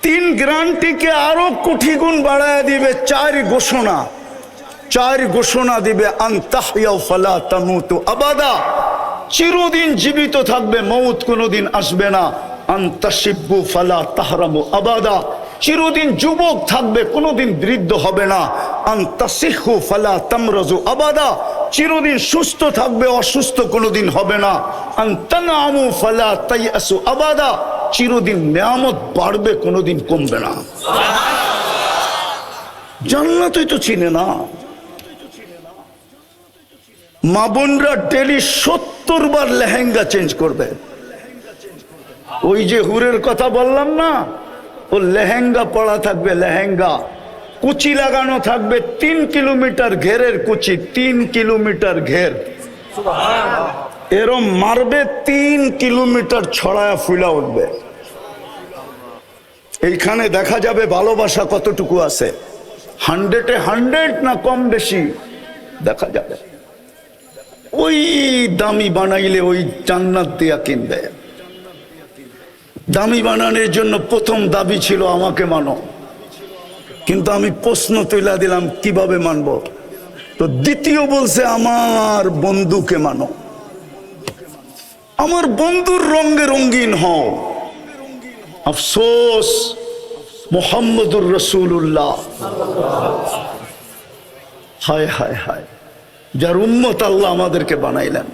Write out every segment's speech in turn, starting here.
তিন গ্যারান্টিকে আরো কোটি গুণ বাড়ায় দিবে। চার ঘোষণা দিবে, আনতাহইয়াউ ফালা তামুতু আবাদা, চিরদিন জীবিত থাকবে, মৌত কোনোদিন আসবে না। আনতাশিব্বু ফালা তাহরামু আবাদা, চিরদিন যুবক থাকবে, কোনোদিন বৃদ্ধ হবে না। আনতাসিহু ফালা তামরাজু আবাদা, চিরদিন সুস্থ থাকবে, অসুস্থ কোনোদিন হবে না। আনতানামু ফালা তাইয়াসু আবাদা, চিরদিন নিয়ামত বাড়বে, কোনোদিন কমবে না। জান্নাতই তো চিনে না। মা বোনরা ডেলি 70 বার লেহেঙ্গা চেঞ্জ করবে। ওই যে হুরের কথা বললাম না, ও লেহেঙ্গা পরা থাকবে, লেহেঙ্গা কুচি লাগানো থাকবে, 3 কিলোমিটার ঘেরের কুচি, 3 কিলোমিটার ঘের, এরম মারবে, 3 কিলোমিটার ছড়ায়া ফুলা উঠবে। এইখানে দেখা যাবে ভালোবাসা কতটুকু আছে, 100-এ 100 না কম বেশি দেখা যাবে। ওই দামি বানাইলে ওই জান্নাত দিয়া কিনবে। দামি বানানোর জন্য প্রথম দাবি ছিল আমাকে মানো, কিন্তু আমি প্রশ্ন তুলে দিলাম কিভাবে মানব, তো দ্বিতীয় বলছে আমার বন্ধুকে মানো, আমার বন্ধুর রঙে রঙিন হও। আফসোস, মুহাম্মদুর রাসূলুল্লাহ, হায় হায় হায়, যার উম্মত আল্লাহ আমাদেরকে বানাইলেন,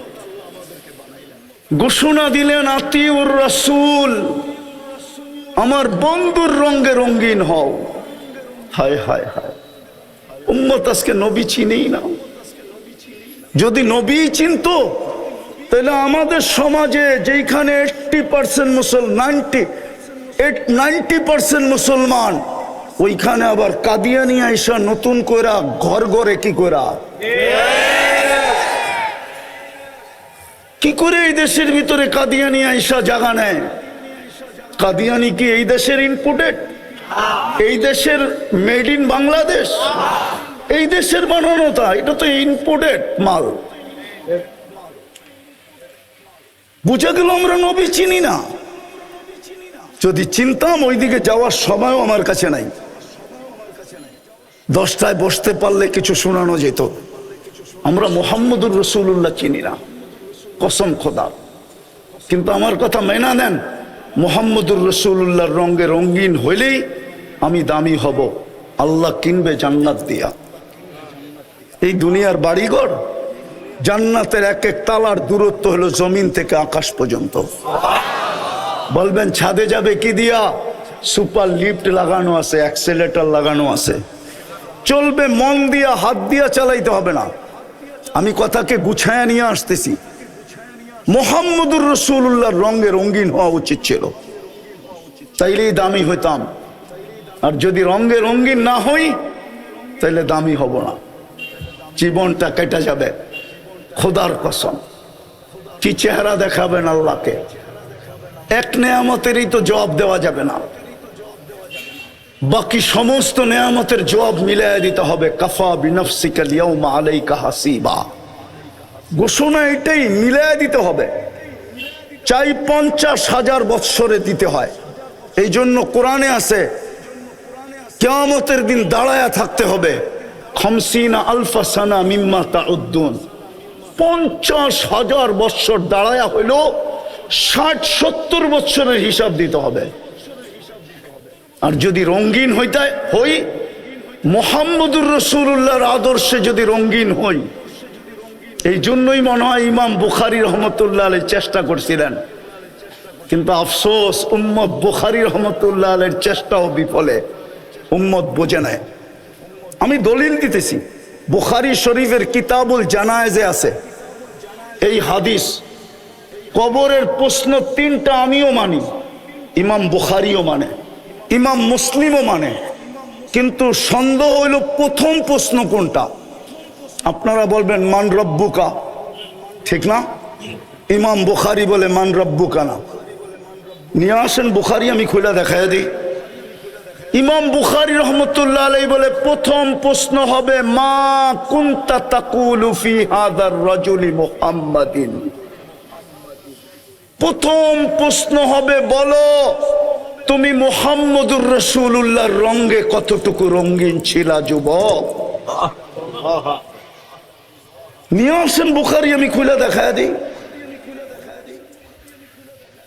ঘোষণা দিলেন আতিউর রাসূল, আমার বন্ধুর রঙে রঙিন হও। হায় হায় হায়, উম্মত আজকে নবী চিনেই না। যদি নবী চিনতো তাহলে আমাদের সমাজে যেখানে 90% মুসলমান, ওইখানে আবার কাদিয়ানি আইসা নতুন কইরা ঘর ঘরে কি কইরা, কি করে এই দেশের ভিতরে কাদিয়ানি আইসা জায়গা নেয়? কাদিয়ানি কি এই দেশের ইনপুটেড? এই দেশের মেড ইন বাংলাদেশ? এই দেশের বানানো? তা এটা তো ইনপুটেড মাল। বুঝা গেল আমরা নবী চিনি না। যদি চিনতাম ওইদিকে যাওয়ার সময়ও আমার কাছে নাই। 10টায় বসতে পারলে কিছু শোনানো যেত। আমরা মুহাম্মদুর রাসূলুল্লাহ চিনি না, কসম খোদা। কিন্তু আমার কথা মেনা নেন, মুহাম্মদুর রাসূলুল্লাহর রঙে রঙিন হইলেই আমি দামি হব, আল্লাহ কিনবে জান্নাত দিয়া। এই দুনিয়ার বাড়িঘর, জান্নাতের এক এক তালার দূরত্ব হলো জমিন থেকে আকাশ পর্যন্ত। বলবেন ছাদে যাবে কি দিয়া? সুপার লিফট লাগানো আছে, অ্যাক্সেলেটর লাগানো আছে, চলবে। মন দিয়া, হাত দিয়া চালাইতে হবে না। আমি কথাকে গুছায়া নিয়ে আসতেছি। মুহাম্মদুর রাসূলুল্লাহর রঙে রঙিন হওয়া উচিত ছিল, তাইলেই দামি হইতাম। আর যদি রঙে রঙিন না হই তাইলে দামি হব না, জীবনটা কেটে যাবে। খোদার কসম, কি চেহারা দেখাবেন আল্লাহকে? এক নেয়ামতেরই তো জবাব দেওয়া যাবে না, বাকি সমস্ত নেয়ামতের জবাব মিলাইয়া দিতে হবে। কাফা বিনফসিকা আল-ইয়াওমা আলাইকা হাসিবা, ঘোষণা এটাই, মিলাইয়া দিতে হবে। চাই 50,000 বৎসরে দিতে হয়। এই জন্য কোরআনে আছে কিয়ামতের দিন দাঁড়ায়া থাকতে হবে। 50 আলফা সানা মিম্মা তাউদ্দুন, 50,000 বৎসর দাঁড়ায়া হইল 60-70 বৎসরের হিসাব দিতে হবে। আর যদি রঙিন হই, মুহাম্মদুর রাসূলুল্লাহর আদর্শে যদি রঙিন হই, এই জন্যই মনে হয় ইমাম বুখারী রহমতুল্লাহ আলাইহি চেষ্টা করছিলেন, কিন্তু আফসোস উম্মত বুখারী রহমতুল্লাহ আলাইহির চেষ্টাও বিফলে। উম্মত বোঝে নাই। আমি দলিল দিতেছি, বুখারী শরীফের কিতাবুল জানায়েজে আছে এই হাদিস। কবরের প্রশ্ন 3টা আমিও মানি, ইমাম বুখারীও মানে, ইমাম মুসলিমও মানে, কিন্তু সন্দেহ হইল প্রথম প্রশ্ন কোনটা। আপনারা বলবেন মান রব্বুকা, ঠিক না? ইমাম বুখারী বলে মান রব্বুকা না। নিয়ে আসেন বুখারী, আমি খুলে দেখাই দিই। ইমাম বুখারী রহমতুল্লাহ আলাইহি বলে প্রথম প্রশ্ন হবে মা কুনতা তাকুলু ফি হাযার রাজুলি মুহাম্মাদিন। প্রথম প্রশ্ন হবে, বলো তুমি মুহাম্মদুর রাসূলুল্লাহর রঙে কতটুকু রঙিন ছিলা যুবক? নিয়ে আসেন বুখারী, আমি খুলে দেখায় দিই।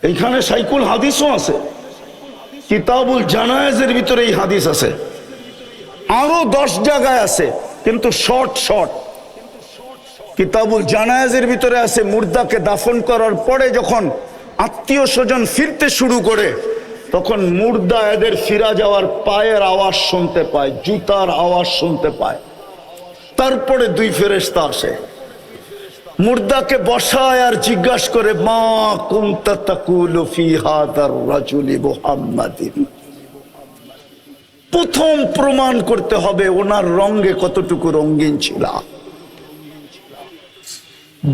এইখানে সাইকুল হাদিসও আছে, কিতাবুল জানায়েজের ভিতরে এই হাদিস আছে, আরো 10 জায়গায় আছে, কিন্তু শর্ট শর্ট। কিতাবুল জানায়েজের ভিতরে আছে, মুর্দাকে দাফন করার পরে যখন আত্মীয় স্বজন ফিরতে শুরু করে, তখন মুর্দা এদের ফিরা যাওয়ার পায়ের আওয়াজ শুনতে পায়, জুতার আওয়াজ শুনতে পায়। তারপরে 2 ফেরেশতা আসে, মুর্দাকে বসায় আর জিজ্ঞাসা করে, মা কুনতা তাকুলু ফি হাদার রাজুলি মুহাম্মাদিন। প্রথম প্রমাণ করতে হবে ওনার রঙে কতটুকু রঙিন ছিল।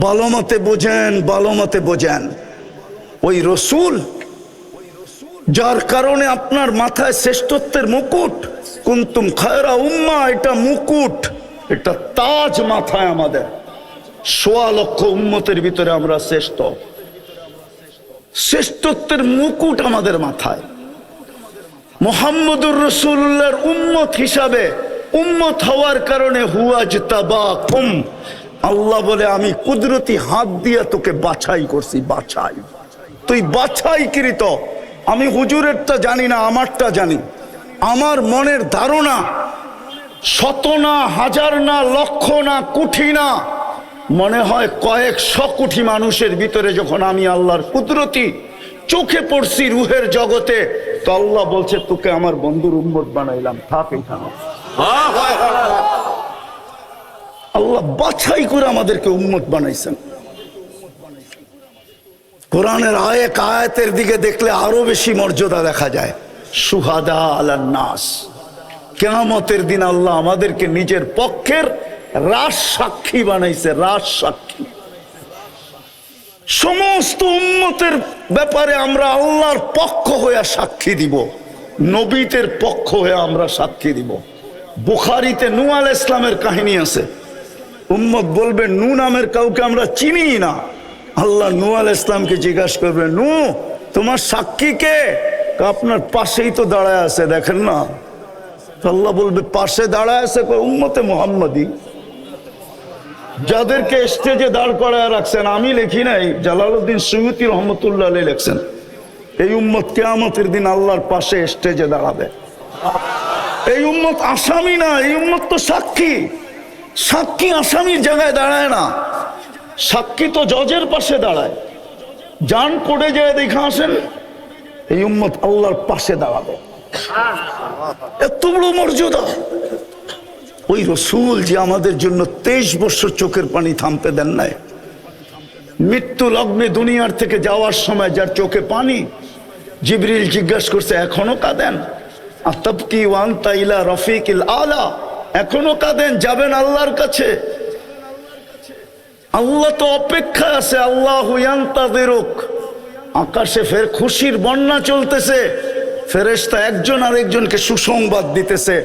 ভালো মতে বোঝেন, ভালো মতে বোঝেন। ওই রসুল যার কারণে আপনার মাথায় শ্রেষ্ঠত্বের মুকুট, কুনতুম খায়রা উম্মাহ, এটা মুকুট, এটা তাজ মাথায় আমাদের। 1.25 লক্ষ উম্মতের ভিতরে আমরা শ্রেষ্ঠ, শ্রেষ্ঠত্বের মুকুট আমাদের মাথায়। মুহাম্মদুর রাসূলুল্লাহর উম্মত হিসাবে, উম্মত হওয়ার কারণে হুয়াজতাবাকুম, আল্লাহ বলে আমি কুদরতি হাত দিয়ে তোকে বাছাই করছি, বাছাই। তুই বাছাইকৃত। আমি হুজুরেরটা জানি না, আমারটা জানি। আমার মনের ধারণা 100 না, 1000 না, লক্ষ না, কোটি না, মনে হয় কয়েকশো কোটি মানুষের ভিতরে যখন আমি আল্লাহর কুদরতি চোখে পড়ছি রুহের জগতে, তো আল্লাহ বলছে তোকে আমার বন্ধুর উম্মত বানাইলাম, থাক এখানে। আল্লাহ বাছাই করে আমাদেরকে উম্মত বানাইছেন। কোরআনের আয়েক আয়াতের দিকে দেখলে আরো বেশি মর্যাদা দেখা যায়। শুহাদা আলান নাস, কিয়ামতের দিন আল্লাহ আমাদেরকে নিজের পক্ষের রাজ সাক্ষী বানাইছে, রাজ সাক্ষী। সমস্ত উম্মতের ব্যাপারে আমরা আল্লাহর পক্ষ হয়ে সাক্ষী দিব, নবীদের পক্ষ হয়ে আমরা সাক্ষী দিব। বুখারীতে নূহ আলাইহিস সালামের কাহিনী আছে। উম্মত বলবে নূহ নামের কাউকে আমরা চিনি না। আল্লাহ নূহ আলাইহিস সালামকে জিজ্ঞাসা করবে, নূহ তোমার সাক্ষী কে? আপনার পাশেই তো দাঁড়ায় আছে, দেখেন না। আল্লাহ বলবে পাশে দাঁড়ায় আছে উম্মতে মুহাম্মাদি, যাদেরকে স্টেজে দাঁড় করায় রাখছেন। আমি লিখি নাই, জালালউদ্দিন সুয়ুতী রহমতুল্লাহ আলাইহি লিখছেন, এই উম্মত কিয়ামতের দিন আল্লাহর পাশে স্টেজে দাঁড়াবে। এই উম্মত আসামি না, এই উম্মত তো সাক্ষী। সাক্ষী আসামির জায়গায় দাঁড়ায় না, সাক্ষী তো জজের পাশে দাঁড়ায়। যান কোর্টে যায় দেখা আসেন, এই উম্মত আল্লাহর পাশে দাঁড়াবে। এত বড় মর্যাদা। ওই রসুল যে আমাদের জন্য 23 বছর চোখের পানি থামতে দেন নাই, মৃত্যু লগ্নে দুনিয়ার থেকে যাওয়ার সময় যার চোখে পানি, জিবরিল জিজ্ঞাসা করছে এখনো কাঁদেন? আতাবকি ওয়া আনতা ইলা রফিকিল আলা, এখনো কাঁদেন? যাবেন আল্লাহর কাছে। আল্লাহ তো অপেক্ষা আছে, আল্লাহু ইয়ান্তাযিরুক। আকাশে ফের খুশির বন্যা চলতেছে, ফেরেশতা একজন আরেকজনকে সুসংবাদ দিতেছে,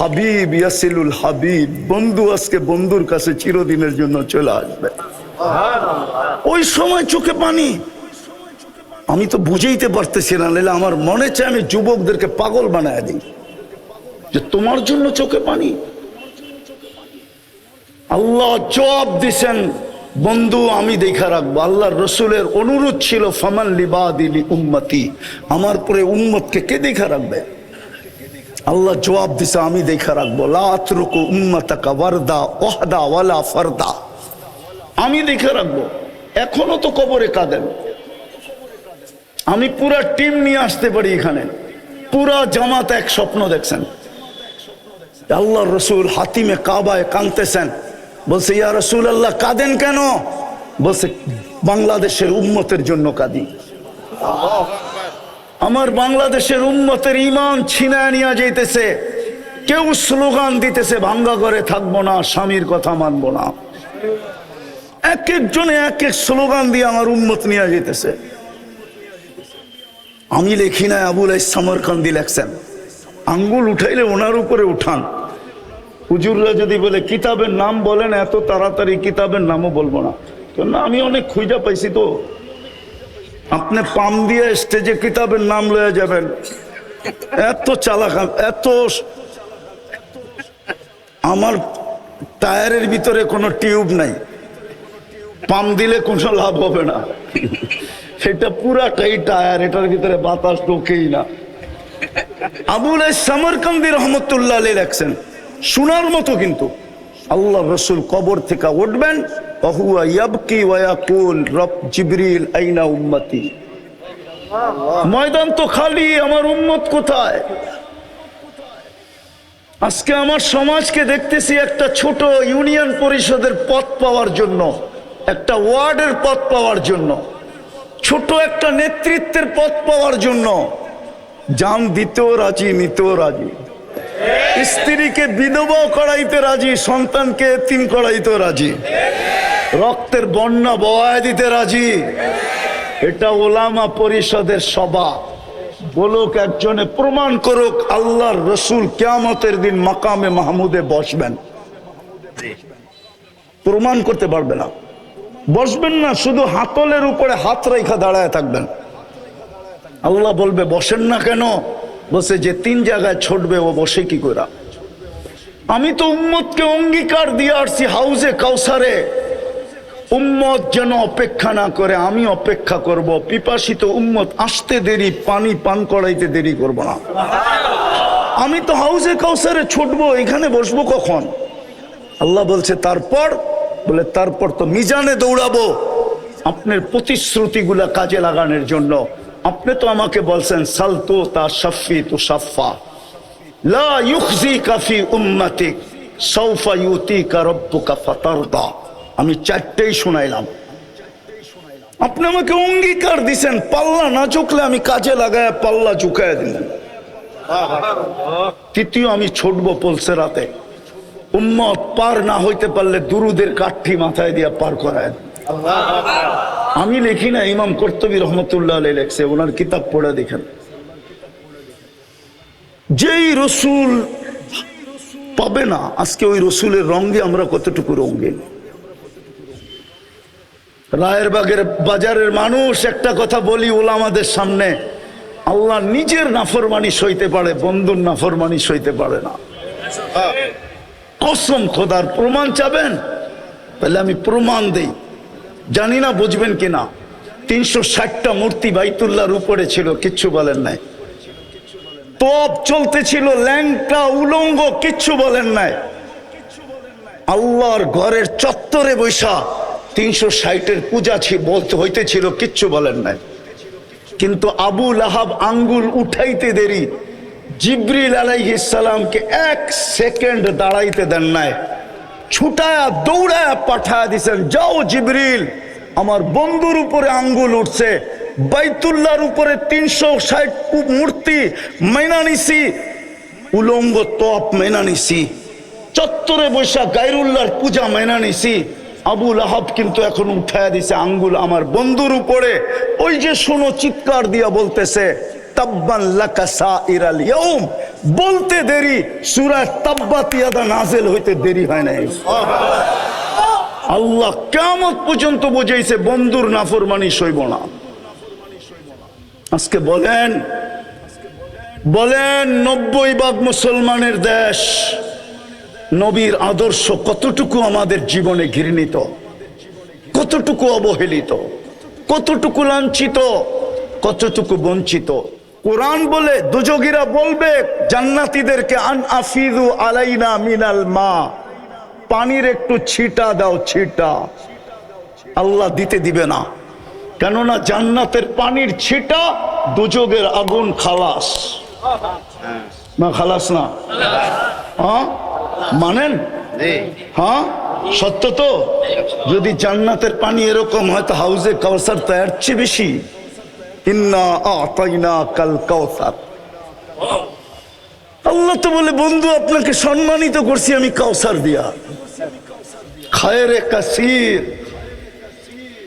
হাবিব ইয়াসিলুল হাবিব, বন্ধু আজকে বন্ধুর কাছে চিরদিনের জন্য চলে আসবে। ওই সময় চোখে পানি। আমি তো বুঝাইতে পারতেছি না, নাহলে আমার মনে চায় আমি যুবকদেরকে পাগল বানায় দিই যে তোমার জন্য চোখে পানি। আল্লাহ জবাব দিছেন, বন্ধু আমি দেখা রাখবো। আল্লাহর রসুলের অনুরোধ ছিল, ফামান লিবাদি লি উম্মতি, আমার পরে উম্মতকে কে দেখা রাখবে? আল্লাহ জবাব দিছে, আমি দেখা রাখবো। লা আতরুকু উম্মাতাকা ওয়ারদা ওয়াহদা ওয়ালা ফারদা, আমি দেখা রাখবো। এখনো তো কবরে কাঁদেন, আমি পুরা টিম নিয়ে আসতে পারি এখানে, পুরা জামাত এক স্বপ্ন দেখছেন। আল্লাহর রসুল হাতিমে কাবায় কাঁদতেছেন, বলছে ইয়া রাসূলুল্লাহ কাঁদেন কেন? বলছে বাংলাদেশের উম্মতের জন্য কাঁদি। আমার বাংলাদেশের উম্মতের ঈমান ছিনায় নিয়ে যাইতেছে। কেউ স্লোগান দিতেছে ভাঙ্গা ঘরে থাকবো না, স্বামীর কথা মানবো না। এক একজনে এক এক স্লোগান দিয়ে আমার উম্মত নিয়ে যেতেছে। আমি লেখি না, আবুল সামরকান্দি লেখছেন। আঙ্গুল উঠাইলে ওনার উপরে উঠান। হুজুররা যদি বলে কিতাবের নাম বলেন, এত তাড়াতাড়ি কিতাবের নামও বলবো না, কেন আমি অনেক খুঁজা পাইছি। তো আপনি পাম দিয়ে স্টেজে কিতাবের নাম লয়ে যাবেন, এত চালাক, এত আমার টায়ারের ভিতরে কোনো টিউব নাই, পাম্প দিলে কোনো লাভ হবে না, সেটা পুরাটাই টায়ার, এটার ভিতরে বাতাস ঢোকেই না। আবুল সামরকান্দি রহমতুল্লাহ আলাইহি লেখছেন, শোনার মতো, কিন্তু আল্লাহ রসুল কবর থেকে উঠবেন, ওহুয়া ইয়াবকি ওয়া ইয়াকুল রব জিবরিল আইনা উম্মতি। ময়দান তো খালি, আমার উম্মত কোথায়? আজকে আমার সমাজকে দেখতেছি একটা ছোট ইউনিয়ন পরিষদের পদ পাওয়ার জন্য, একটা ওয়ার্ডের পদ পাওয়ার জন্য, ছোট একটা নেতৃত্বের পদ পাওয়ার জন্য জান দিতেও রাজি, নিতেও রাজি, স্ত্রীকে বিধবাও করাইতে রাজি, সন্তানকে এতিম করাইতেও রাজি, রক্তের বন্যা বওয়ায় দিতে রাজি। এটা ওলামা পরিষদের সভা। বলুক একজনে, প্রমাণ করুক আল্লাহর রসুল কিয়ামতের দিন মাকামে মাহমুদে বসবেন। প্রমাণ করতে পারবে না, বসবেন না, শুধু হাতলের উপরে হাত রেখা দাঁড়ায় থাকবেন। আল্লাহ বলবে বসেন না কেন? বসে যে 3 জায়গায় ছুটবে, ও বসে কি করে? আমি তো উম্মতকে অঙ্গীকার দিয়ে আসছি হাউজে কাউসারে, উম্মত যেন অপেক্ষা না করে, আমি অপেক্ষা করব। পিপাসিত উম্মত আসতে দেরি, পানি পান করাইতে দেরি করব না। আমি তো হাউজে কাউসারে ছুটবো, এখানে বসবো কখন? আল্লাহ বলছে তারপর, বলে তারপর তো মিজানে দৌড়াবো আপনার প্রতিশ্রুতিগুলা কাজে লাগানোর জন্য। আপনি তো আমাকে বলছেন সালতু তা শাফি তু শাফা লা ইউখজিকা ফি উম্মতিক সাউফা ইউতিকা রাব্বুকা ফাতারদা। আমি 4টেই শুনাইলাম, আপনি আমাকে অঙ্গীকার দিছেন, পাল্লা না ঝুঁকলে আমি কাজে লাগায় পাল্লা ঝুঁকায় দিলেন। তৃতীয়, আমি ছুটবো পলসেরাতে, উম্মত পার না হইতে পারলে দুরুদের কাঠি মাথায় দিয়া পার করায়। আমি লিখি না, ইমাম কর্তুবী রহমতুল্লাহ আলাইহি লেখছে, ওনার কিতাব পড়ে দেখেন। যেই রসুল পাবে না আজকে, ওই রসুলের রঙে আমরা কতটুকু রঙিন। রায়েরবাগের বাজারের মানুষ, একটা কথা বলি ওলামাদের সামনে, আল্লাহ নিজের নাফরমানি সইতে পারে, বন্ধুর নাফরমানি সইতে পারে না। কসম খোদার। প্রমাণ চাবেন? তাহলে আমি প্রমাণ দেই, জানি না বুঝবেন কিনা। 360টা মূর্তি বাইতুল্লাহর উপরে ছিল, কিচ্ছু বলেন নাই। তপ চলতেছিল, ল্যাংটা উলঙ্গ, কিচ্ছু বলেন নাই। আল্লাহর ঘরের চত্বরে বৈশা 360-এর পূজা বলতে হইতেছিল, কিচ্ছু বলেন নাই। কিন্তু আবু লাহাব আঙ্গুল উঠাইতে দেরি, জিবরিল আলাইহিস সালামকে 1 সেকেন্ড দাঁড়াইতে দেন নাই, ছুটায়া দৌড়ায়া পাঠায়া দিছেন, যাও জিবরিল, আমার বন্ধুর উপরে আঙ্গুল উঠছে, বাইতুল্লাহর উপরে 360 মূর্তি মাইনা নিছি, উলঙ্গ তপ মাইনা নিছি, চত্বরে বৈশা গায়রুল্লাহর পূজা মাইনা নিছি। আবু লাহাব কিন্তু এখন উঠায়া দিছে আঙ্গুল আমার বন্ধুর উপরে। ওই যে শোনো, চিৎকার দিয়া বলতেছে তাব্বান লাকা সাইরাল ইয়াউম, বলতে দেরি, সূরা তাব্বাত ইয়াদা নাযিল হইতে দেরি হয় নাই। আল্লাহ কিয়ামত পর্যন্ত বুঝাইছে বন্ধুর নাফরমানি সইব না। আজকে বলেন 90% মুসলমানের দেশ, নবীর আদর্শ কতটুকু আমাদের জীবনে ঘৃণিত, কতটুকু অবহেলিত, কতটুকু লাঞ্ছিত, কতটুকু বঞ্চিত। কোরআন বলে, দুজগীরা বলবে জান্নাতীদেরকে, আন আফিদু আলাইনা মিনাল মা, পানির একটু ছিটা দাও, ছিটা। আল্লাহ দিতে দিবে না, কেননা জান্নাতের পানির ছিটা দুজগের আগুন খালাস না, খালাস না? হ্যাঁ মানেন? হ্যাঁ সত্য তো। যদি জান্নাতের পানি এরকম হয় তো হাউজে কাউসার তো এর চেয়ে বেশি। ইন্না আতাইনা কাল কাউসার। আল্লাহ তো বলে, বন্ধু আপনাকে সম্মানিত করছি আমি কাউসার দিয়া, খায়রে কাসির।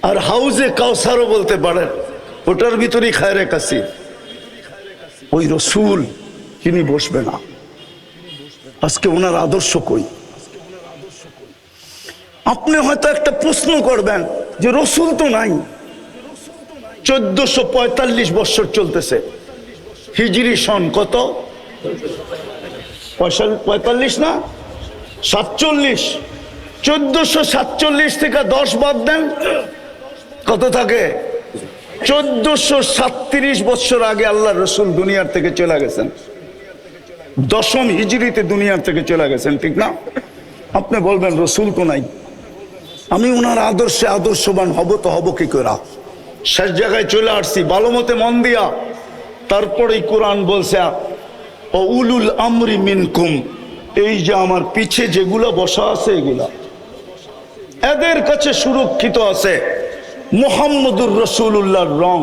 আর হাউজে কাউসারও বলতে পারেন, ওটার ভিতরেই খায়রে কাসির। ওই রসুল তিনি বসবে না। আজকে ওনার আদর্শ কই? আপনি হয়তো একটা প্রশ্ন করবেন যে রসুল তো নাই, 1445 বছর চলতেছে, হিজরি সন কত? 45 না 47? 1447 থেকে 10 বাদ দেন, কত থাকে? 1437 বছর আগে আল্লাহ রসুল দুনিয়ার থেকে চলে গেছেন। 10ম হিজরিতে দুনিয়ার থেকে চলে গেছেন, ঠিক না? আপনি বলবেন রসুল তো নাই, আমি ওনার আদর্শে আদর্শবান হব তো হব কি করে? শেষ জায়গায় চলে আসছি, ভালো মতে মন দিয়া। তারপরেই কোরআন বলছে ও উলুল আমরি মিনকুম, এই যে আমার পিছে যেগুলো বসা আছে এগুলা এদের কাছে সুরক্ষিত আছে মুহাম্মদুর রাসূলুল্লাহর রং।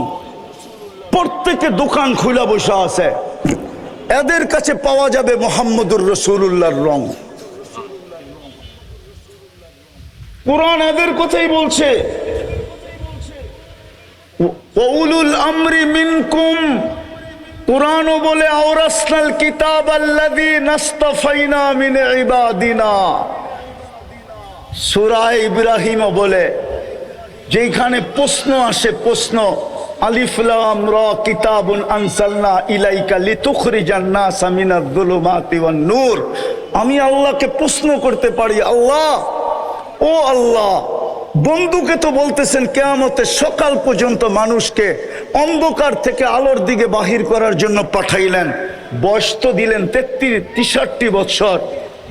প্রত্যেকে দোকান খুলে বসা আছে, এদের কাছে পাওয়া যাবে মুহাম্মদুর রাসূলুল্লাহর রং। কোরআন এদের কথাই বলছে, উলুল আমরি মিনকুম। কোরআনও বলে আওরাসনাল কিতাব আল্লাযী নাসতাফাইনা মিন ইবাদিনা। সূরা ইব্রাহিমও বলে, যেখানে প্রশ্ন আসে, প্রশ্ন আলিফ লাম রা কিতাবুন আনসালনা ইলাইকা লিতুখরিজান নাসা মিনাজ যুলুমাতি ওয়ান নূর। আমি আল্লাহকে প্রশ্ন করতে পারি, আল্লাহ ও আল্লাহ, বন্ধুকে তো বলতেছেন কিয়ামতের সকাল পর্যন্ত মানুষকে অন্ধকার থেকে আলোর দিকে বাহির করার জন্য পাঠাইলেন, বয়স তো দিলেন 63 বছর,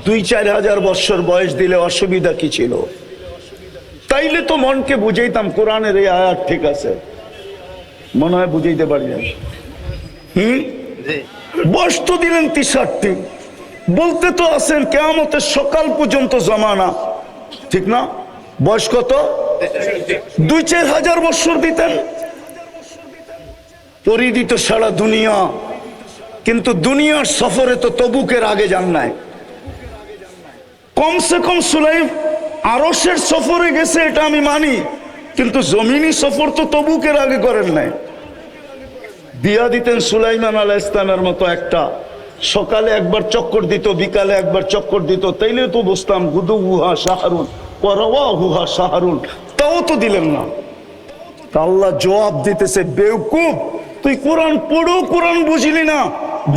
2-4 হাজার বছর বয়স দিলে অসুবিধা কি ছিল? তাইলে তো মনকে বুঝাইতাম কোরআনের এই আয়াত ঠিক আছে, মনে হয় বুঝাইতে পারি না। বয়স তো দিলেন 63, বলতে তো আছেন কিয়ামতের সকাল পর্যন্ত জমানা, ঠিক না? বয়স কত? 2-4 হাজার বছর দিতেন, পরিদিত সারা দুনিয়া। কিন্তু দুনিয়ার সফরে তো তবুকের আগে যান নাই। কমসে কম সুলাইম আরশের সফরে গেছে, এটা আমি মানি, কিন্তু জমিনি সফর তো তবুকের আগে করেন নাই। দিয়া দিতেন সুলাইমান আলাইহিস সালামের মতো একটা, সকালে একবার চক্কর দিত, বিকালে একবার চক্কর দিত, তাইলে তো বুঝতাম গুদুহা শাহরুন ওয়া রাওয়াহুহা শাহরুন। তাও তো দিলেন না। আল্লাহ জবাব দিতেছে, বেওকুফ, তুই কোরআন পড়ো, কোরআন বুঝলি না।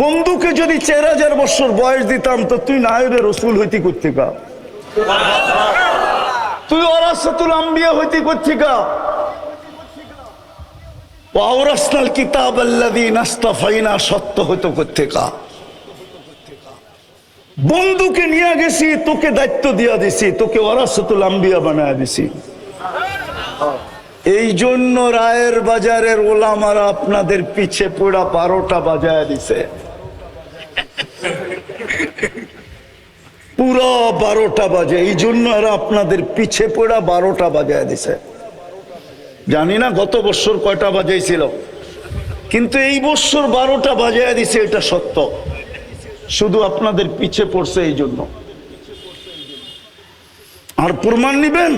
বন্ধুকে যদি 4000 বছর বয়স দিতাম তো তুই নায়েবে রসুল হইতি কোত্থেকা? তুই ওয়ারাসাতুল আম্বিয়া হইতি কোত্থেকা? ওয়ারাসনাল কিতাব আল্লাযী নাসতাফাইনা সত্য হইতো কোত্থেকা? বন্ধুকে নিয়ে গেছি, তোকে দায়িত্ব দিয়া দিছি, তোকে ওয়ারাসাতুল আম্বিয়া বানায় দিছি। এই জন্য রায়ের বাজারের ওলামারা আপনাদের পিছে পড়া 12টা বাজায় দিছে, পুরো 12টা বাজে। এই জন্য এরা আপনাদের পিছে পড়া 12টা বাজায় দিছে। জানি না গত বছর কয়টা বাজাইছিল, কিন্তু এই বছর 12টা বাজায় দিছে, এটা সত্য। শুধু আপনাদের পিছে পড়ছে এই জন্য। আর প্রমাণ নিবেন,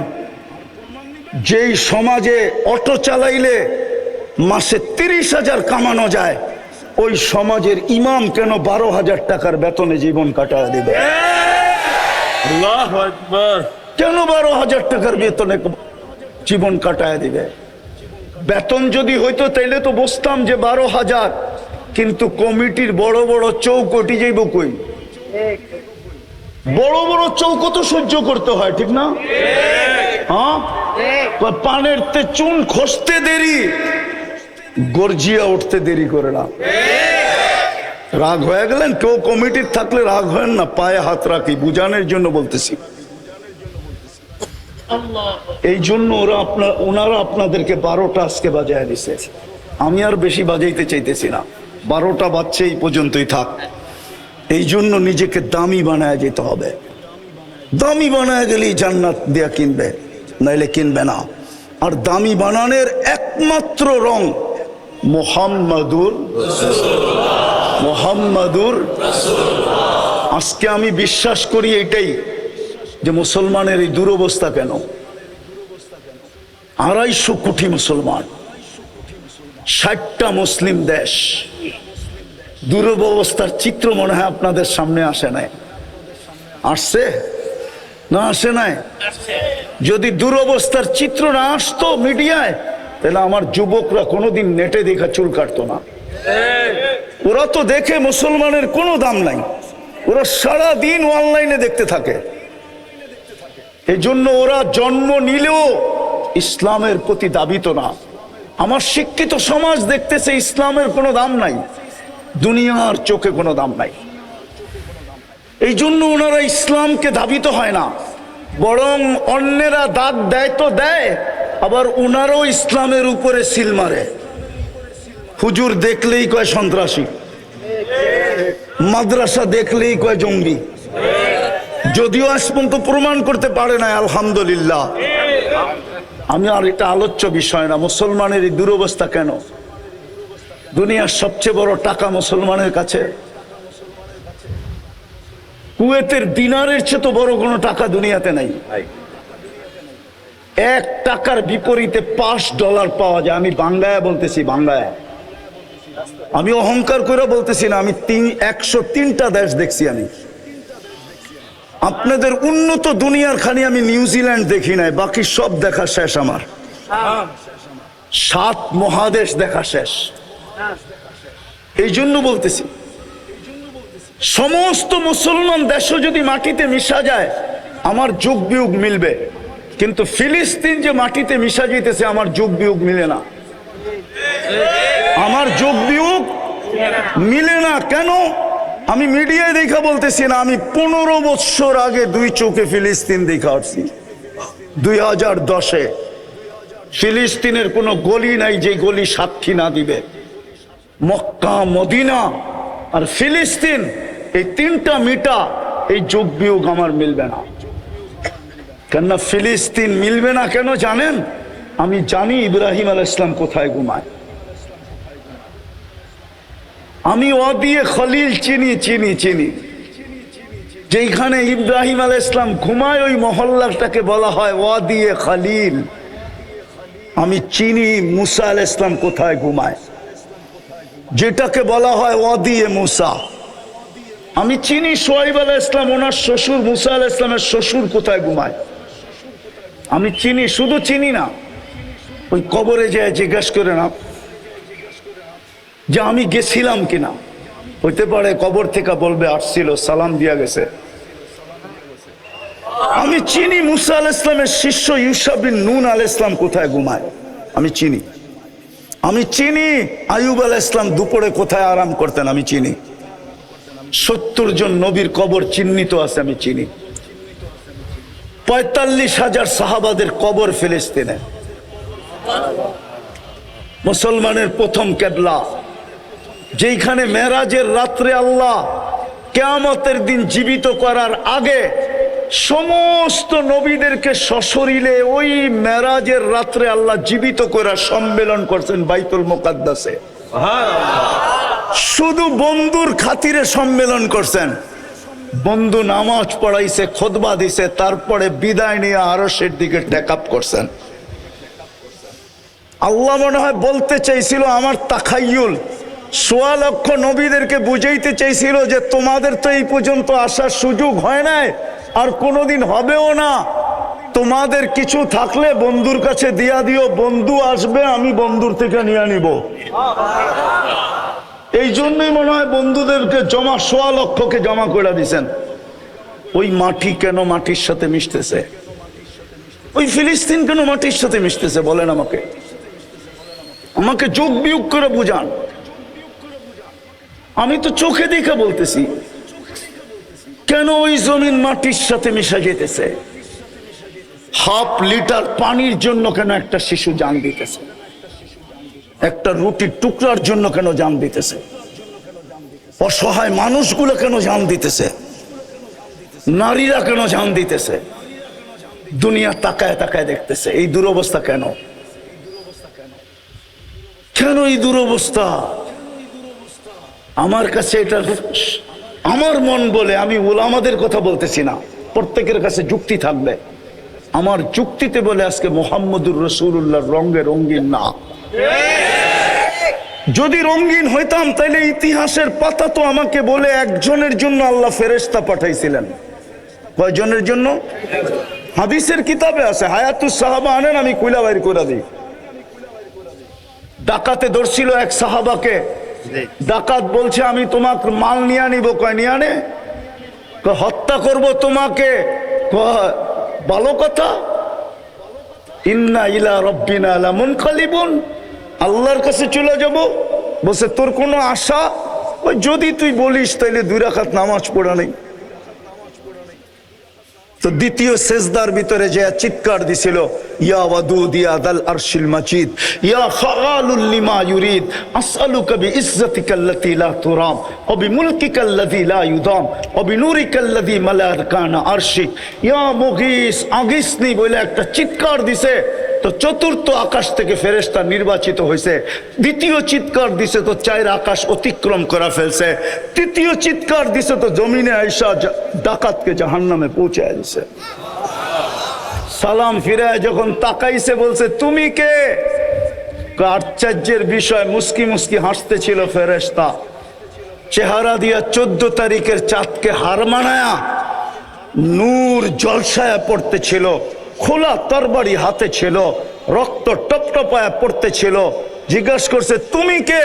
যেই সমাজে অটো চালাইলে মাসে 30,000 কামানো যায়, ওই সমাজের ইমাম কেন 12,000 টাকার বেতনে জীবন কাটায় দিবে? আল্লাহু আকবার। কেন 12,000 টাকার বেতনে জীবন কাটায় দিবে? বেতন যদি হইতো তাইলে তো বুঝতাম যে 12,000, কিন্তু কমিটির বড় বড় চৌকটি যাইব কই? বড় বড় চৌকো তো সহ্য করতে হয়, ঠিক না? হ্যাঁ, পানের তে চুন খসতে দেরি, গর্জিয়া উঠতে দেরি করে না। রাগ হয়ে গেলেন? কেউ কমিটির থাকলে রাগ হয় না, পায়ে হাত রাখি, বুঝানোর জন্য বলতেছি। এই জন্য ওনারা আপনাদেরকে 12টা আজকে বাজায় দিছে। আমি আর বেশি বাজাইতে চাইতেছি না, 12টা বাজছে, এই পর্যন্তই থাক। এই জন্য নিজেকে দামি বানায় যেতে হবে। দামি বানায় গেলেই জান্নাত দিয়া কিনবে, নাইলে কিনবে না। আর দামি বানানোর একমাত্র রং মুহাম্মাদুর রাসূলুল্লাহ। আজকে আমি বিশ্বাস করি এটাই, যে মুসলমানের এই দুরবস্থা কেন। 250 কোটি মুসলমান, 60টা মুসলিম দেশ, দুরবস্থার চিত্র মনে হয় আপনাদের সামনে আসে নাই? আসছে না আসে নাই? যদি দুরবস্থার চিত্র না আসতো মিডিয়ায়, তাহলে আমার যুবকরা কোনোদিন নেটে দেখা চুল কাটতো না। ওরা তো দেখে মুসলমানের কোনো দাম নাই, ওরা সারা দিন অনলাইনে দেখতে থাকে। এই জন্য ওরা জন্ম নিলেও ইসলামের প্রতি দাবিত না। আমার শিক্ষিত সমাজ দেখতেছে ইসলামের কোনো দাম নাই, দুনিয়ার চোখে কোনো দাম নাই। এই জন্য ওনারা ইসলামকে ধাবিত হয় না, বরং অন্যেরা দাগ দেয় তো দেয়, আবার ওনারাও ইসলামের উপরে সিল মারে। হুজুর দেখলেই কয় সন্ত্রাসী, মাদ্রাসা দেখলেই কয় জঙ্গি, যদিও আজ পর্যন্ত প্রমাণ করতে পারে না। আলহামদুলিল্লাহ, আমি আর এটা আলোচ্য বিষয় না। মুসলমানের এই দুরবস্থা কেন? দুনিয়ার সবচেয়ে বড় টাকা মুসলমানের কাছে, কুয়েতের দিনারের চেয়ে তো বড় কোনো টাকা দুনিয়াতে নাই। এক টাকার বিপরীতে $5 পাওয়া যায়। আমি বাংলায় বলতেছি, বাংলায়, আমি অহংকার করে বলতেছি না। আমি 103টা দেশ দেখছি। আমি আপনাদের উন্নত দুনিয়ার খানি আমি নিউজিল্যান্ড দেখি নাই, বাকি সব দেখা শেষ আমার। 7 মহাদেশ দেখা শেষ। এই জন্য বলতেছি, সমস্ত মুসলমান দেশও যদি মাটিতে মিশা যায় আমার যোগ বিয়োগ মিলবে, কিন্তু ফিলিস্তিন যে মাটিতে মিশা যেতেছে আমার যোগ বিয়োগ মিলে না। আমার যোগ বিয়োগ মিলে না। কেন? আমি মিডিয়ায় দেখা বলতেছি না, আমি 15 বছর আগে 2 চোখে ফিলিস্তিন দেখা আসছি। 2010-এ ফিলিস্তিনের কোনো গলি নাই যে গলি সাক্ষী না দিবে। মক্কা, মদিনা আর ফিলিস্তিন, এই 3টা মিটা, এই যোগ বিয়োগ আমার মিলবে না। কেন ফিলিস্তিন মিলবে না কেন জানেন? আমি জানি ইব্রাহিম আলাইহিস সালাম কোথায় ঘুমায়। আমি ওয়াদিয়ে খলিল চিনি চিনি চিনি। যেখানে ইব্রাহিম আলাইহিস সালাম ঘুমায় ওই মহল্লাটাকে বলা হয় ওয়াদিয়ে খলিল। আমি চিনি মুসা আলাইহিস সালাম কোথায় ঘুমায়, যেটাকে বলা হয় ওয়াদিয়ে মুসা। আমি চিনি শুআয়ব আলাইহিস সালাম, ওনার শ্বশুর মুসা আলাইহিস সালামের শ্বশুর কোথায় ঘুমায়। আমি চিনি, শুধু চিনি না, ওই কবরে যায় জিজ্ঞাসা করে না যে আমি গেছিলাম কিনা। হইতে পারে কবর থেকে বলবে আসছিল, সালাম দিয়া গেছে। আমি চিনি মুসা আলাইহিস সালামের শিষ্য ইউশা বিন নুন আলাইহিস সালাম কোথায় ঘুমায়। আমি চিনি। আমি চিনি আইয়ুব আলাইহিস সালাম দুপুরে কোথায় আরাম করতেন। আমি চিনি 70 জন নবীর কবর চিহ্নিত আছে। আমি চিনি 45,000 সাহাবাদের কবর ফিলিস্তিনে। মুসলমানের প্রথম কেবলা, যেখানে মেরাজের রাত্রে আল্লাহ কিয়ামতের দিন জীবিত করার আগে সমস্ত নবীদেরকে সশরীরে ওই মেরাজের রাত্রে আল্লাহ জীবিত করার সম্মেলন করছেন বাইতুল মুকাদ্দাসে। শুধু বন্ধুর খাতিরে সম্মেলন করছেন। বন্ধু নামাজ পড়াইছে, খুতবা দিছে, তারপরে বিদায় নিয়ে আরশের দিকে টেক আপ করছেন। আল্লাহ মনে হয় বলতে চাইছিল, আমার তাখায়ুল 1.25 লক্ষ নবীদেরকে বুঝাইতে চাইছিল যে তোমাদের তো এই পর্যন্ত আসার সুযোগ হয় নাই, আর কোনোদিন হবেও না। তোমাদের কিছু থাকলে বন্ধুর কাছে দিয়া দিও, বন্ধু আসবে, আমি বন্ধুর থেকে নিয়ে নিব। এই জন্যই মনে হয় বন্ধুদেরকে 1.25 লক্ষকে জমা করে দিছেন। ওই মাটি কেন মাটির সাথে মিশতেছে? ওই ফিলিস্তিন কেন মাটির সাথে মিশতেছে বলেন আমাকে। আমাকে যোগ বিয়োগ করে বুঝান। আমি তো চোখে দেখে বলতেছি, কেন ওই জমিন মাটির সাথে মিশে যেতেছে? 1/2 লিটার পানির জন্য কেন একটা শিশু জান দিতেছে? একটা রুটির টুকরার জন্য কেন জান দিতেছে? অসহায় মানুষগুলো কেন জান দিতেছে? নারীরা কেন জান দিতেছে? দুনিয়া তাকায় তাকায় দেখতেছে। এই দুরবস্থা কেন? কেন এই দুরবস্থা? আমার কাছে এটা আমার মন বলে, আমি উলামাদের কথা বলতেছি না, প্রত্যেকের কাছে যুক্তি থাকবে। আমার যুক্তিতে বলে আজকে মুহাম্মদুর রাসূলুল্লাহর রঙে রঙিন না। যদি রঙিন হইতাম তাহলে ইতিহাসের পাতা তো আমাকে বলে একজনের জন্য আল্লাহ ফেরেশতা পাঠাইছিলেন। কয়জনের জন্য? হাদিসের কিতাবে আছে। হায়াতুস সাহাবা আনেন, আমি কুইলা বাইর করে দিই। ডাকাতে ধরছিল এক সাহাবাকে, ডাকাত বলছে আমি তোমাকে মাল নিয়ে আনিব, কয় নিয়ে আনে, হত্যা করব তোমাকে, ভালো কথা। ইন্না ইলা রব্বিনা লামুনকালিবুন, আল্লাহর কাছে চলে যাব। বলছে তোর কোনো আশা? ওই যদি তুই বলিস তাইলে 2 রাকাত নামাজ পড়া নেই। তো দ্বিতীয় সেজদার ভিতরে যে চিৎকার দিছিল, ইয়া ওয়াদুদ ইয়া দাল আরশিল মাজিদ ইয়া ফাআলুল লিমা ইউরিদ আসআলুকা বিইজ্জাতিকাল্লাতী লা তুরাম ওয়া বিমুলকিকাল্লাযী লা ইউদাম ওয়া বিনুরিকাল্লাযী মালা আরকানা আরশিক ইয়া মুগীস আগিসনি বলে একটা চিৎকার দিছে। তো চতুর্থ আকাশ থেকে ফেরেশতা নির্বাচিত হয়েছে। দ্বিতীয় চিৎকার দিছে তো 4 আকাশ অতিক্রম করা ফেলছে। তৃতীয় চিৎকার দিছে তো জমিনে আইসা ডাকাতকে জাহান্নামে পৌঁছায় দিছে। সালাম ফিরায় যখন তাকাইছে বলছে তুমি কে? আশ্চর্যের বিষয়, মুস্কি মুস্কি হাসতেছিল ফেরেশতা। চেহারা দিয়া 14 তারিখের চাঁদকে হার মানায়া নূর জলসায়া পড়তেছিল, খোলা তরবারি হাতে ছিল, রক্ত টপটপায়া পড়তেছিল। জিজ্ঞাসা করছে তুমি কে?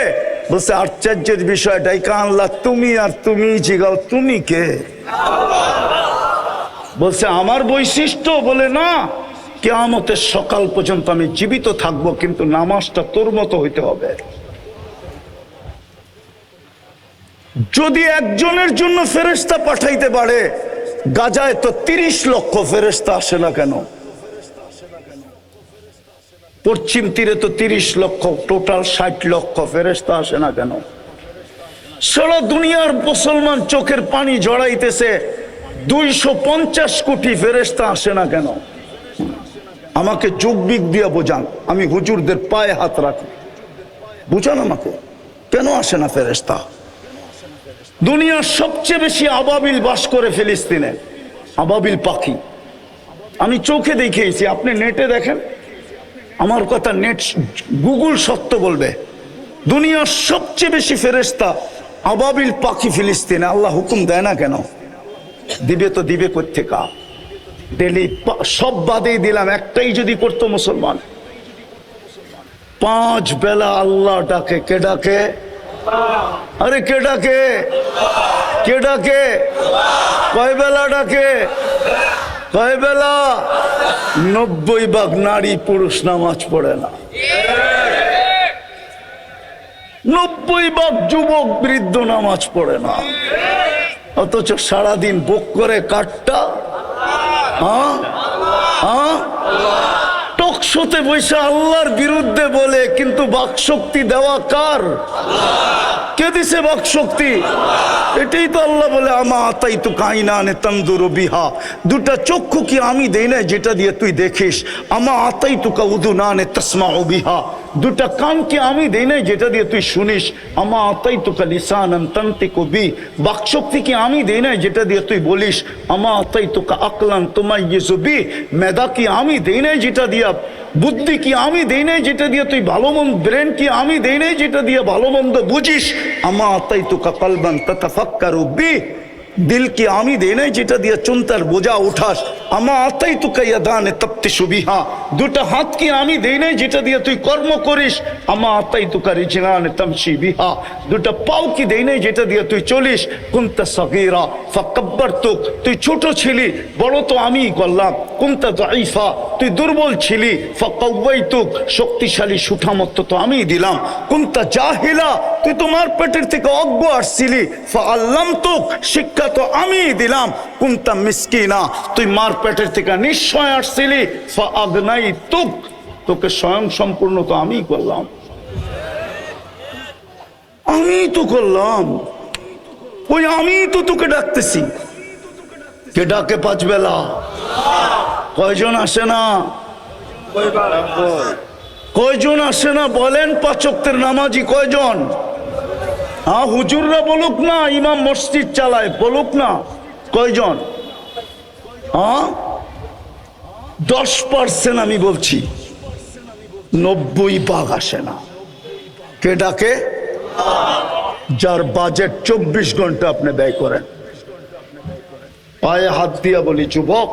বলছে আশ্চর্যের বিষয়, ডাইকা আনলা তুমি, আর তুমি জিগাও তুমি কে? বলছে আমার বৈশিষ্ট্য? বলে না, কিয়ামতের সকাল পর্যন্ত আমি জীবিত থাকবো, কিন্তু নামাজটা তোর মতো হইতে হবে। যদি একজনের জন্য ফেরেশতা পাঠাইতে পারে, গাজায় তো 30 লক্ষ ফেরেশতা আসে না কেন? পশ্চিম তীরে তো 30 লক্ষ, টোটাল 60 লক্ষ ফেরেশতা আসে না কেন? সারা দুনিয়ার মুসলমান চোখের পানি জড়াইতেছে, 250 কোটি ফেরেশতা আসে না কেন? আমাকে যুগবিক দিয়া বোঝান, আমি হুজুরদের পায়ে হাত রাখি, বুঝান আমাকে কেন আসে না ফেরেশতা? দুনিয়ার সবচেয়ে বেশি আবাবিল বাস করে ফিলিস্তিনে, আবাবিল পাখি। আমি চোখে দেখিয়েছি, আপনি নেটে দেখেন, আমার কথা নেট গুগল সত্য বলবে। দুনিয়ার সবচেয়ে বেশি ফেরেশতা আবাবিল পাখি ফিলিস্তিনে। আল্লাহ হুকুম দেয় না কেন? দিবে তো দিবে কোত্থেকা? ডেলি সব বাদেই দিলাম, একটাই যদি করতো মুসলমান, 5 বেলা আল্লাহ ডাকে। কে ডাকে? আরে কে ডাকে? কে ডাকে? কয় বেলা ডাকে? কয় বেলা? 90 ভাগ নারী পুরুষ নামাজ পড়ে না, 90 ভাগ যুবক বৃদ্ধ নামাজ পড়ে না, অথচ সারাদিন বুক করে কাটটা। টকশোতে বসে আল্লাহর বিরুদ্ধে বলে, কিন্তু বাকশক্তি দেওয়া কার? কে দিছে বাকশক্তি? এটাই তো আল্লাহ বলে আমা আতাই তো কাইনানে তানদুরু বিহা, 2টা চক্ষু কি আমি দেই না যেটা দিয়ে তুই দেখিস? আমা আতাই তো কাউদুনানে তাসমাউ বিহা, 2টা কান কি আমি দেই না যেটা দিয়ে তুই শুনিস? আমা আতাই তো লিসানান তানতিকু বি, বাকশক্তি কি আমি দেই না যেটা দিয়ে তুই বলিস? আমা আতাই তো আকলান তুমাইয়িজু বি, মেধা কি আমি দেই না যেটা দিয়া, বুদ্ধি কি আমি দেই না যেটা দিয়ে তুই ভালো মন্দ, ব্রেন কি আমি দেই না যেটা দিয়ে ভালো মন্দ বুঝিস? আমা আতাই তো কালবান তাতাফাক্কারু বি, দিল কি আমি দেই না যেটা দিয়ে চিন্তার বোঝা উঠাস? আমা আতাই তো ইয়াদানে তাবতিশু বিহা, 2টা হাত কি আমি দেই না যেটা দিয়ে তুই কর্ম করিস? আমা আতাই তো রিজলানে তামশি বিহা, 2টা পাও কি দেই না যেটা দিয়ে তুই চলিস? কুনতা সাগীরা ফাকাব্বারতুক, তুই ছোট ছিলি, বড় তো আমিই করলাম। কুনতা দাঈফা, তুই দুর্বল ছিলি, ফাকাওয়াইতুক, শক্তিশালী সুঠামত্ব তো আমিই দিলাম। কুনতা জাহিলা, তুই তোমার পেটের থেকে অজ্ঞ আসছিলি, ফাআল্লামতুক, শিক্ষা তো আমিই দিলাম। কুনতা মিসকিনা, তুই মার পেটের থেকে নিশ্চয় আসছিলি, ফাআগনাইতুক, তোকে স্বয়ং সম্পূর্ণ তো আমিই করলাম, আমিই তো করলাম। ওই আমি তো তোকে ডাকতেছি। কে ডাকে 5 বেলা? কয়জন আসে না? কয়জন আসে না বলেন? 5 ওয়াক্তের নামাজি কয়জন? হ্যাঁ, হুজুররা বলুক না, ইমাম মসজিদ চালায়, বলুক না কয়জন? হ্যাঁ, 10% আমি বলছি, 90 ভাগ আসে না। কে ডাকে? যার বাজেট 24 ঘন্টা আপনি ব্যয় করেন। পায়ে হাত দিয়া বলি, যুবক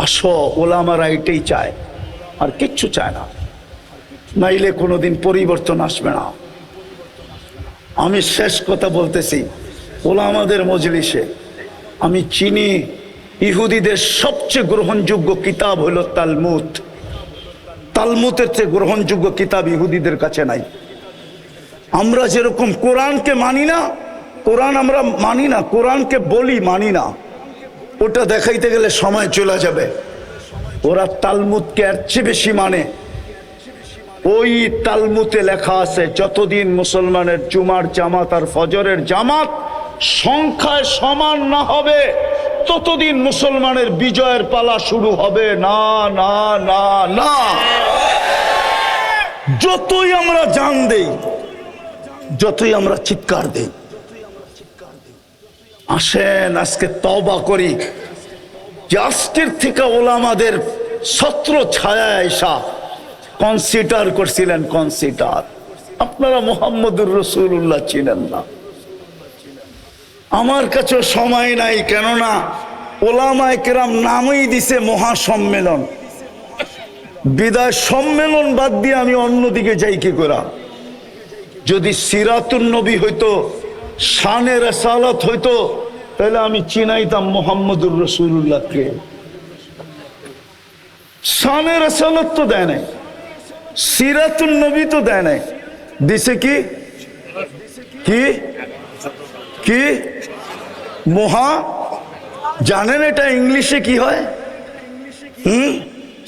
আসো, ওলামারা এটাই চায়, আর কিচ্ছু চায় না, নাইলে কোনোদিন পরিবর্তন আসবে না। আমি শেষ কথা বলতেছি, ওলামাদের মজলিসে আমি চিনি ইহুদিদের সবচেয়ে গ্রহণযোগ্য কিতাব হলো তালমুদ। তালমুদের চেয়ে গ্রহণযোগ্য কিতাব ইহুদিদের কাছে নাই। আমরা যেরকম কোরআনকে মানি না, কোরআন আমরা মানি না, কোরআনকে বলি মানি না, ওটা দেখাইতে গেলে সময় চলে যাবে। ওরা তালমুদকে এর চেয়ে বেশি মানে। ওই তালমুদে লেখা আছে যতদিন মুসলমানের জুমার জামাত আর ফজরের জামাত সংখ্যায় সমান না হবে ততদিন মুসলমানের বিজয়ের পালা শুরু হবে না, না, না, না। যতই আমরা জান দেই, যতই আমরা চিৎকার দেই, আসেন আজকে তওবা করি যে আজকের থেকে ওলামাদের ছত্র ছায়া এসা কনসিডার করছিলেন, কনসিডার। আপনারা মুহাম্মদুর রাসূলুল্লাহ চিনেন না। আমার কাছে সময় নাই, কেননা ওলামায়ে কেরাম নামই দিছে মহাসম্মেলন। বিদায় সম্মেলন বাদ দিয়ে আমি অন্যদিকে যাই কি করে? যদি সিরাতুন নবী হইতো, শানে রাসালাত হইতো, তাহলে আমি চিনাইতাম মুহাম্মদুর রাসূলুল্লাহকে। শানে রাসালাত তো দেয় নাই, সিরাতুন নবী তো দেয় নাই, দিছে কি কি কি মহা। জানেন এটা ইংলিশে কি হয়?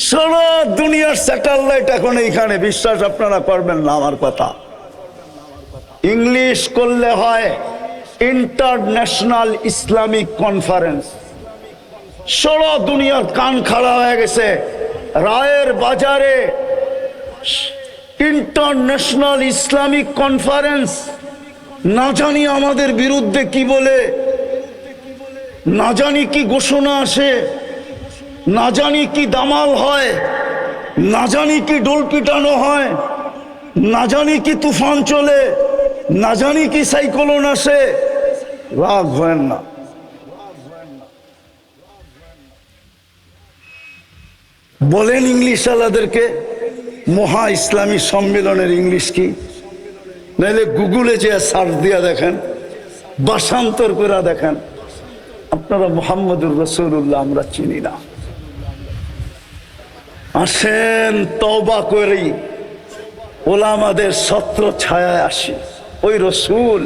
সারা দুনিয়ার স্যাটেলাইট এখন এইখানে, বিশ্বাস আপনারা করবেন না আমার কথা। ইংলিশ করলে হয় ইন্টারন্যাশনাল ইসলামিক কনফারেন্স। সারা দুনিয়ার কান খাড়া হয়ে গেছে। রায়ের বাজারে ইন্টারন্যাশনাল ইসলামিক কনফারেন্স, না জানি আমাদের বিরুদ্ধে কি বলে, না জানি কি ঘোষণা আসে, না জানি কি দামাল হয়, না জানি কি ডোল পিটানো হয়, না জানি কি তুফান চলে, না জানি কি সাইক্লোন আসে। রাগ হয় না। বলেন ইংলিশ আলাদেরকে মহা ইসলামী সম্মেলনের ইংলিশ কি? নাইলে গুগলে যে সার্চ দিয়া দেখেন, ভাষান্তর করে দেখেন। আপনারা মুহাম্মদুর রাসূলুল্লাহ আমরা চিনি না। আসেন তওবা করি, ওলামাদের ছত্র ছায়ায় আসি। ওই রসূল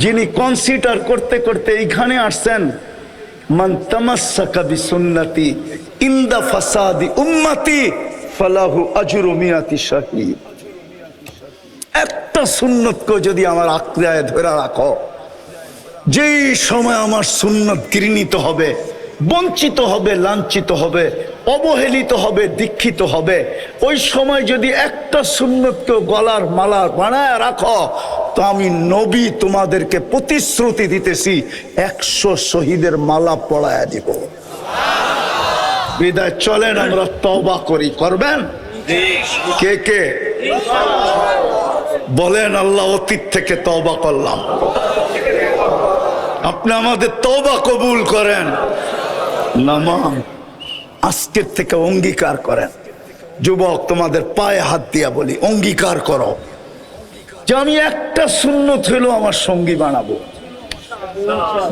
যিনি কনসিডার করতে করতে এইখানে আসছেন, মান তামাসসাকা বিসুন্নতি ইনদা ফাসাদি উম্মতি ফালাহু আজরু মিয়াতি শাহীদ। একটা সুন্নতকে যদি আমার আঁকড়ায় ধরে রাখো, যেই সময় আমার সুন্নত ঘৃণিত হবে, বঞ্চিত হবে, লাঞ্ছিত হবে, অবহেলিত হবে, দীক্ষিত হবে, ওই সময় যদি একটা সুন্নতকে গলার মালা বানায় রাখো, তো আমি নবী তোমাদেরকে প্রতিশ্রুতি দিতেছি 100 শহীদের মালা পড়ায়া দিব। বিদায় চলেন আমরা তওবা করি। করবেন কে কে? বলেন আল্লাহ অতীত থেকে তওবা করলাম, আপনি আমাদের তওবা কবুল করেন। নামাম আজকের থেকে অঙ্গীকার করেন। যুবক তোমাদের পায়ে হাত দিয়া বলি, অঙ্গীকার করো যে আমি একটা সুন্নত হইলো আমার সঙ্গী বানাবো।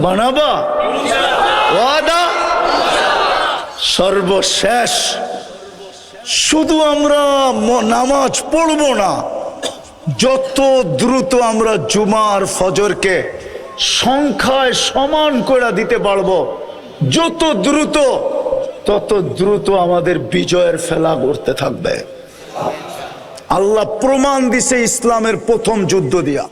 বানাবা? ওয়াদা? সর্বশেষ শুধু আমরা নামাজ পড়বো না, যত দ্রুত আমরা জুমার ফজরকে সংখ্যায় সমান করে দিতে পারবো, যত দ্রুত তত দ্রুত আমাদের বিজয়ের ফেলা করতে থাকবে। আল্লাহ প্রমাণ দিছে ইসলামের প্রথম যুদ্ধ দিয়া।